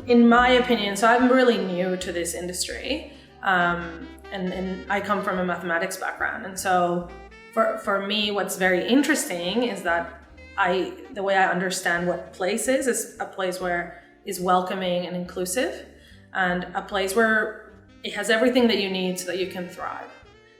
in my opinion, so I'm really new to this industry, and I come from a mathematics background, and so for me, what's very interesting is that the way I understand what place is a place where is welcoming and inclusive, and a place where it has everything that you need so that you can thrive,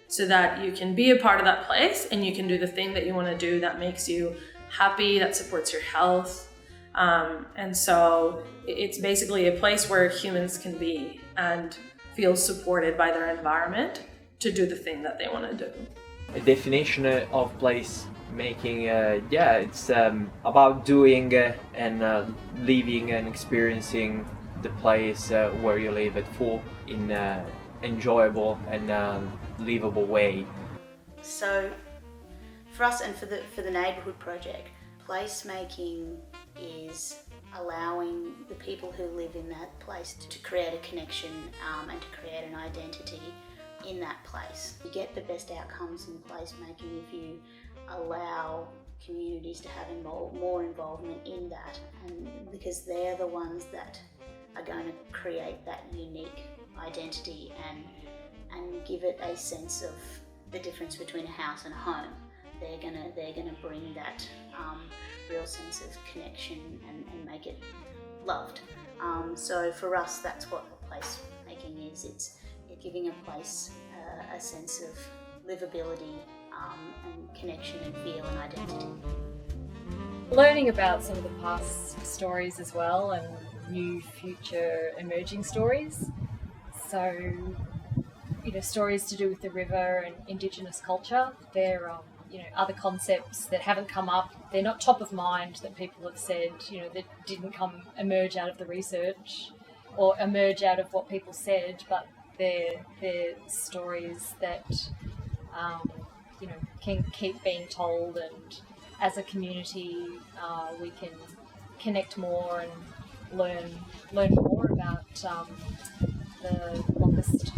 so that you can be a part of that place and you can do the thing that you want to do that makes you happy, that supports your health. And so it's basically a place where humans can be and feel supported by their environment to do the thing that they want to do. A definition of place making, it's about doing and living and experiencing the place where you live at full in an enjoyable and livable way. So for us and for the neighbourhood project, placemaking is allowing the people who live in that place to create a connection and to create an identity in that place. You get the best outcomes in placemaking if you allow communities to have more involvement in that, and because they're the ones that are going to create that unique identity and give it a sense of the difference between a house and a home. They're gonna bring that real sense of connection and make it loved. So for us, that's what placemaking is. It's giving a place a sense of livability and connection and feel and identity. Learning about some of the past stories as well and new future emerging stories. So, stories to do with the river and Indigenous culture. They're other concepts that haven't come up. They're not top of mind that people have said, that didn't emerge out of the research or emerge out of what people said, but they're stories that, can keep being told, and as a community, we can connect more and learn more about the longest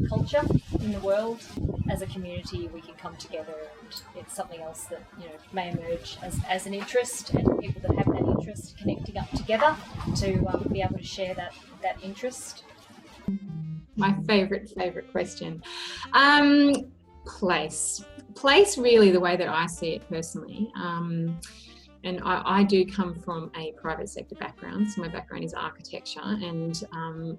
culture in the world. As a community, we can come together, and it's something else that may emerge as an interest, and people that have that interest connecting up together to be able to share that interest. My favourite question. Place, really, the way that I see it personally. And I do come from a private sector background, so my background is architecture, and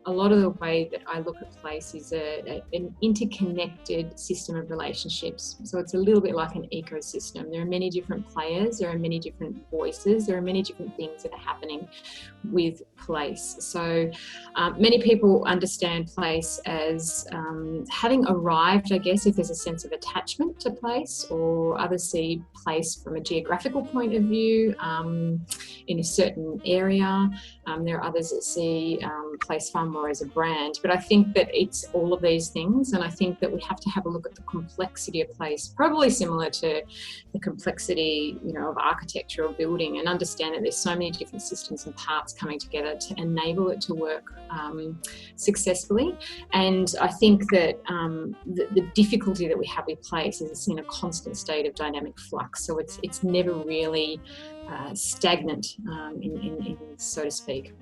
a lot of the way that I look at place is an interconnected system of relationships. So it's a little bit like an ecosystem. There are many different players, there are many different voices, there are many different things that are happening with place. So many people understand place as having arrived, I guess, if there's a sense of attachment to place, or others see place from a geographical point of view, in a certain area. There are others that see place far more as a brand, but I think that it's all of these things, and I think that we have to have a look at the complexity of place, probably similar to the complexity of architecture or building, and understand that there's so many different systems and parts coming together to enable it to work successfully. And I think that the difficulty that we have with place is it's in a constant state of dynamic flux, so it's never really stagnant, in so to speak.